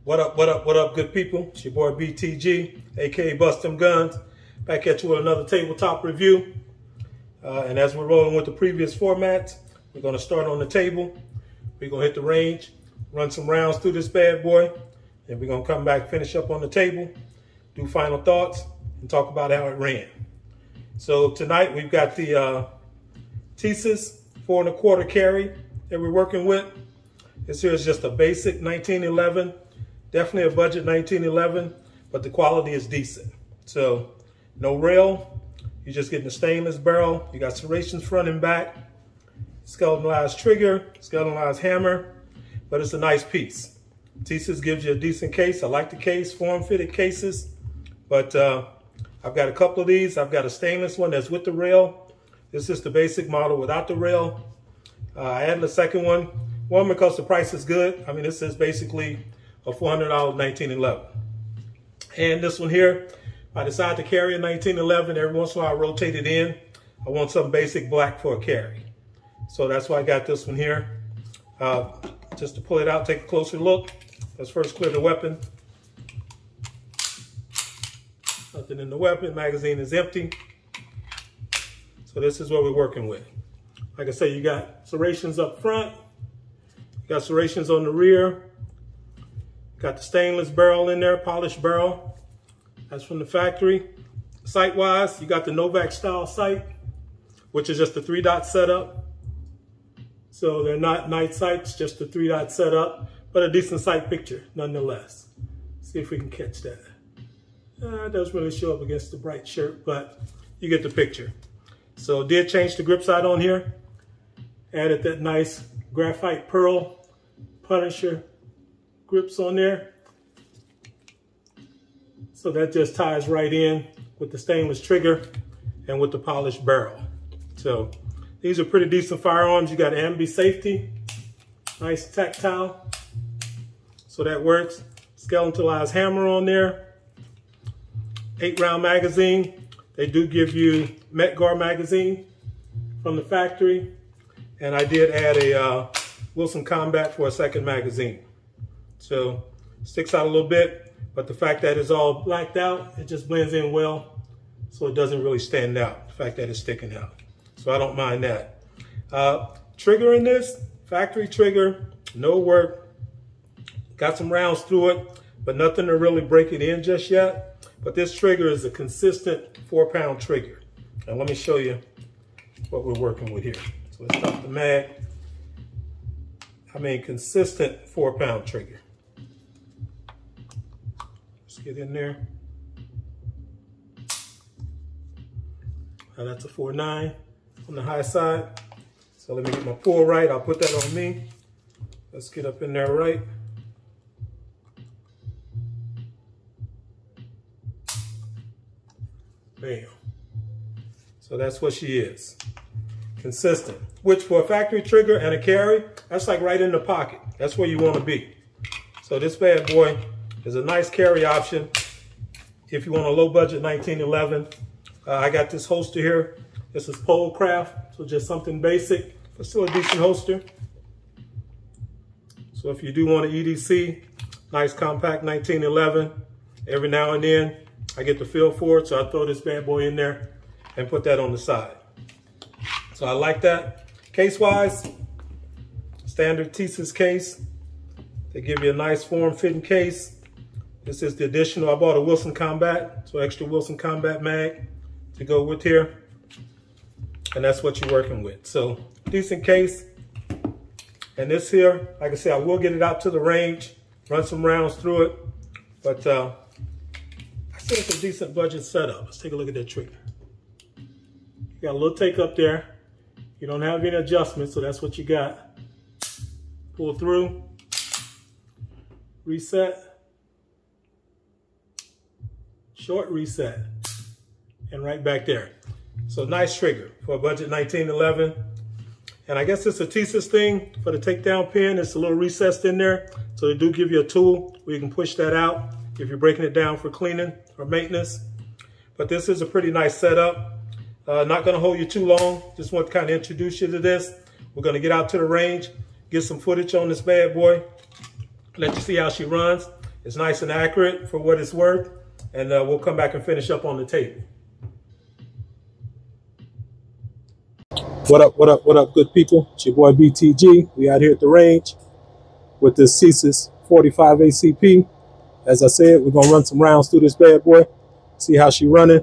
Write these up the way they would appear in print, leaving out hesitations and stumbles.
What up, good people? It's your boy BTG, aka Bust Them Guns, back at you with another tabletop review. And as we're rolling with the previous formats, we're going to start on the table. We're going to hit the range, run some rounds through this bad boy, and we're going to come back, finish up on the table, do final thoughts, and talk about how it ran. So tonight we've got the TISAS 4 1/4 carry that we're working with. This here is just a basic 1911, definitely a budget 1911, but the quality is decent. So no rail, you're just getting a stainless barrel. You got serrations front and back, skeletonized trigger, skeletonized hammer, but it's a nice piece. TISAS gives you a decent case. I like the case, form-fitted cases, but I've got a couple of these. I've got a stainless one that's with the rail. This is the basic model without the rail. I added a second one. One, because the price is good. I mean, this is basically a $400 1911. And this one here, I decided to carry a 1911. Every once in a while I rotate it in. I want some basic black for a carry. So that's why I got this one here. Just to pull it out, take a closer look. Let's first clear the weapon. Nothing in the weapon, magazine is empty. So this is what we're working with. Like I say, you got serrations up front. You got serrations on the rear. Got the stainless barrel in there, polished barrel. That's from the factory. Sight-wise, you got the Novak style sight, which is just a 3-dot setup. So they're not night sights, just a 3-dot setup, but a decent sight picture nonetheless. See if we can catch that. It doesn't really show up against the bright shirt, but you get the picture. So did change the grip side on here. Added that nice graphite pearl Punisher grips on there. So that just ties right in with the stainless trigger and with the polished barrel. So these are pretty decent firearms. You got ambi safety, nice tactile. So that works. Skeletonized hammer on there. 8-round magazine. They do give you Met Guard magazine from the factory. And I did add a Wilson Combat for a second magazine. So sticks out a little bit, but the fact that it's all blacked out, it just blends in well. So it doesn't really stand out, the fact that it's sticking out. So I don't mind that. Trigger in this, factory trigger, no work. Got some rounds through it, but nothing to really break it in just yet. But this trigger is a consistent 4-pound trigger. And let me show you what we're working with here. So let's stop the mag. I mean, consistent 4-pound trigger. Let's get in there. Now that's a 4.9 on the high side. So let me get my pull right. I'll put that on me. Let's get up in there right. Bam. So that's what she is. Consistent. Which for a factory trigger and a carry, that's like right in the pocket. That's where you want to be. So this bad boy is a nice carry option if you want a low budget 1911. I got this holster here. This is Polecraft, so just something basic, but still a decent holster. So if you do want an EDC, nice compact 1911, every now and then I get the feel for it, so I throw this bad boy in there and put that on the side. So I like that. Case-wise, standard TISAS case. They give you a nice form-fitting case. This is the additional. I bought a Wilson Combat, so extra Wilson Combat mag to go with here. And that's what you're working with. So decent case. And this here, like I said, I will get it out to the range, run some rounds through it. But I see it's a decent budget setup. Let's take a look at that trigger. You got a little take up there. You don't have any adjustments, so that's what you got. Pull through, reset, short reset, and right back there. So nice trigger for a budget 1911. And I guess it's a TISAS thing for the takedown pin. It's a little recessed in there. So they do give you a tool where you can push that out if you're breaking it down for cleaning or maintenance. But this is a pretty nice setup. Not going to hold you too long. Just want to kind of introduce you to this. We're going to get out to the range, get some footage on this bad boy, let you see how she runs. It's nice and accurate for what it's worth. And we'll come back and finish up on the table. What up, what up, what up, good people? It's your boy BTG. We out here at the range with this TISAS 45 ACP. As I said, we're going to run some rounds through this bad boy, see how she running.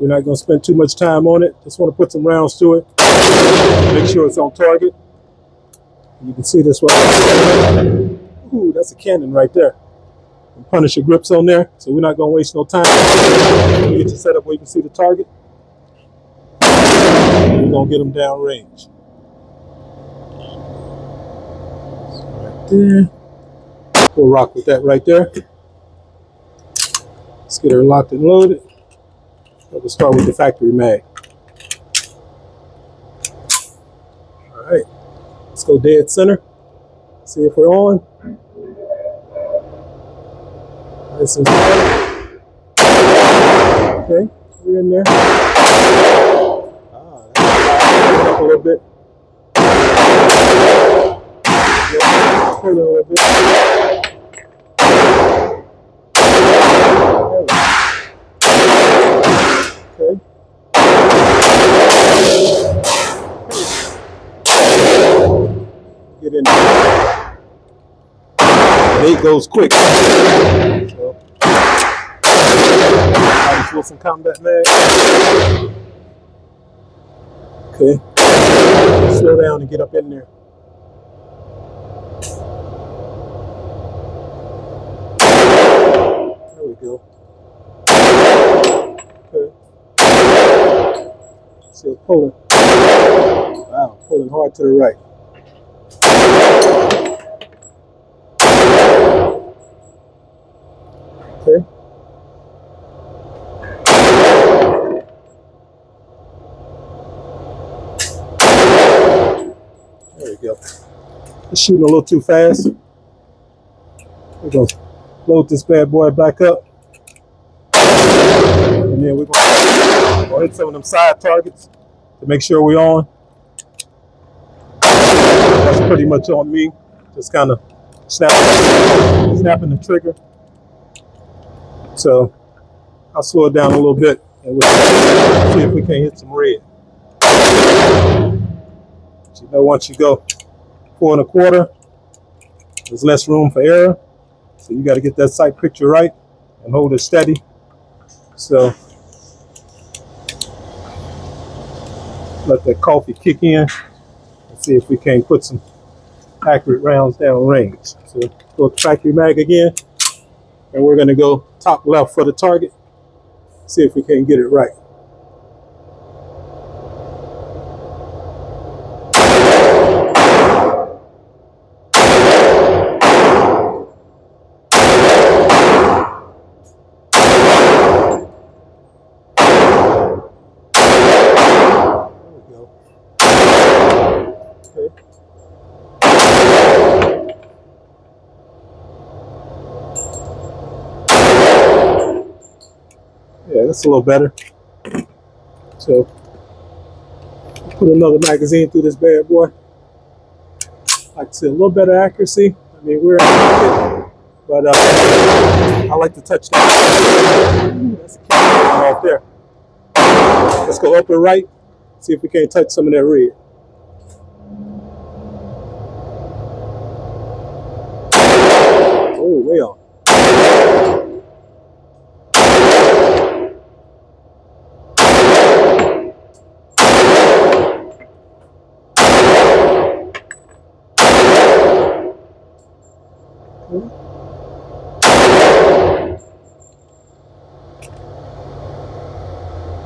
We're not going to spend too much time on it. Just want to put some rounds to it. Make sure it's on target. You can see this one. Ooh, that's a cannon right there. And Punisher grips on there, so we're not going to waste no time. Get you set up where you can see the target. We're going to get them down range. Right there. We'll rock with that right there. Let's get her locked and loaded. We'll start with the factory mag. All right, let's go dead center. See if we're on. Nice and steady. Okay, we're in there. Up a little bit. Pull it a little bit. Okay. Get in there. Nate goes quick. So, Wilson combat mag. Okay. Slow down and get up in there. There we go. Okay. Still pulling. Wow, pulling hard to the right. Okay. There we go. It's shooting a little too fast. We're going to load this bad boy back up. And then we're going to hit some of them side targets to make sure we're on. That's pretty much on me. Just kind of snapping the trigger. So I'll slow it down a little bit and we'll see if we can hit some red. But you know, once you go 4 1/4, there's less room for error. So you got to get that sight picture right and hold it steady. So let that coffee kick in and see if we can put some accurate rounds down range. So go to factory mag again, and we're going to go top left for the target. See if we can get it right. Yeah, that's a little better. So, put another magazine through this bad boy. Like I said, a little better accuracy. I mean, we're in the but I like to touch that. That's a key right there. Let's go up and right. See if we can't touch some of that red. Oh, way on.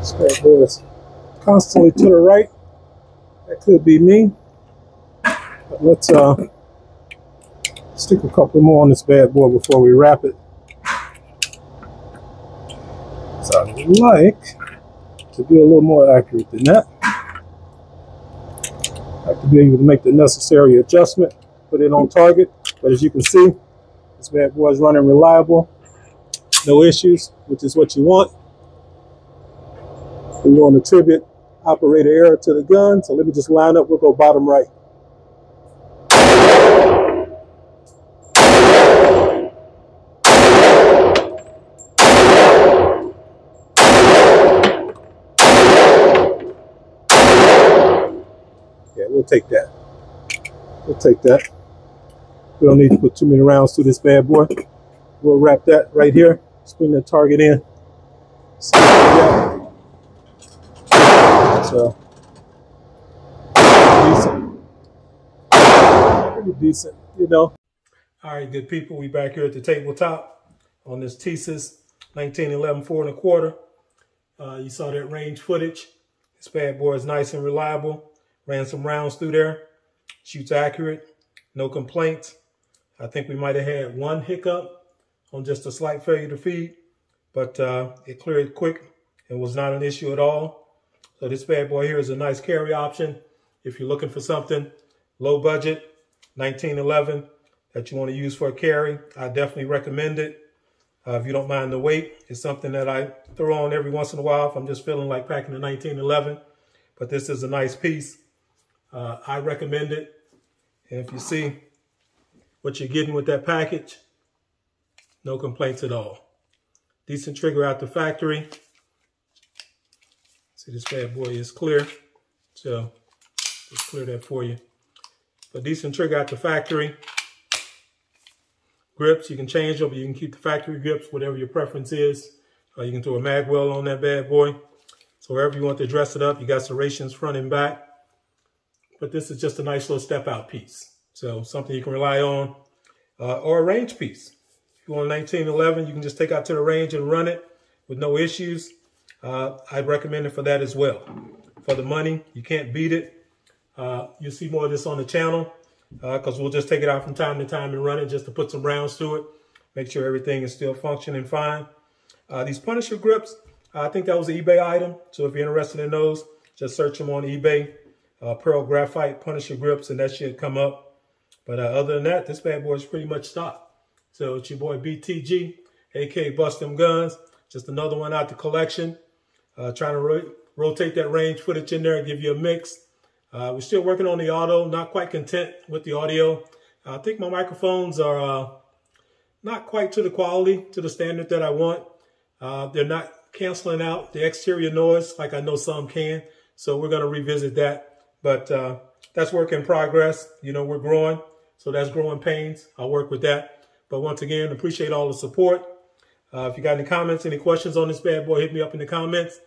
This bad boy is constantly to the right. That could be me. But let's stick a couple more on this bad boy before we wrap it. So I would like to be a little more accurate than that. I like to be able to make the necessary adjustment, put it on target. But as you can see, this bad boy is running reliable. No issues, which is what you want. We want to attribute operator error to the gun. So let me just line up. We'll go bottom right. take that. We'll take that. We don't need to put too many rounds through this bad boy. We'll wrap that right here. Just bring the target in. So, decent. Pretty decent, you know. All right, good people. We back here at the tabletop on this TISAS 1911 4¼ You saw that range footage. This bad boy is nice and reliable. Ran some rounds through there. Shoots accurate. No complaints. I think we might have had one hiccup on just a slight failure to feed, but it cleared quick and was not an issue at all. So this bad boy here is a nice carry option. If you're looking for something low budget, 1911, that you want to use for a carry, I definitely recommend it. If you don't mind the weight, it's something that I throw on every once in a while if I'm just feeling like packing a 1911. But this is a nice piece. I recommend it. And if you see what you're getting with that package, no complaints at all. Decent trigger out the factory. See, this bad boy is clear. So just clear that for you. But decent trigger out the factory. Grips, you can change them, but you can keep the factory grips, whatever your preference is. You can throw a mag well on that bad boy. So wherever you want to dress it up, you got serrations front and back. But this is just a nice little step out piece. So something you can rely on, or a range piece. If you want 1911, you can just take out to the range and run it with no issues. I'd recommend it for that as well. For the money, you can't beat it. You'll see more of this on the channel because we'll just take it out from time to time and run it just to put some rounds to it. Make sure everything is still functioning fine. These Punisher grips, I think that was an eBay item. So if you're interested in those, just search them on eBay. Pearl Graphite Punisher grips, and that should come up. But other than that, this bad boy is pretty much stock. So it's your boy BTG, aka Bust Them Guns. Just another one out the collection. Trying to rotate that range footage in there and give you a mix. We're still working on the auto. Not quite content with the audio. I think my microphones are not quite to the quality, to the standard that I want. They're not canceling out the exterior noise like I know some can. So we're going to revisit that. But that's work in progress. You know, we're growing. So that's growing pains. I'll work with that. But once again, appreciate all the support. If you got any comments, any questions on this bad boy, hit me up in the comments.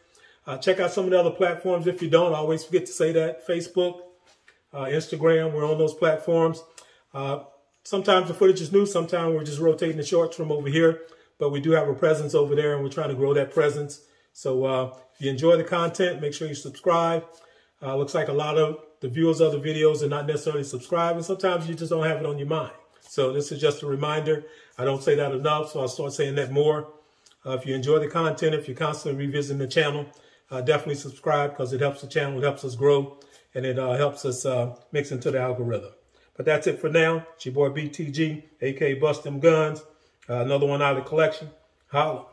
Check out some of the other platforms if you don't. I always forget to say that. Facebook, Instagram, we're on those platforms. Sometimes the footage is new. Sometimes we're just rotating the shorts from over here. But we do have a presence over there, and we're trying to grow that presence. So if you enjoy the content, make sure you subscribe. Looks like a lot of the viewers of the videos are not necessarily subscribed, and sometimes you just don't have it on your mind. So this is just a reminder. I don't say that enough, so I'll start saying that more. If you enjoy the content, if you're constantly revisiting the channel, definitely subscribe because it helps the channel, it helps us grow, and it helps us mix into the algorithm. But that's it for now. It's your boy BTG, aka Bust Them Guns. Another one out of the collection. Holla.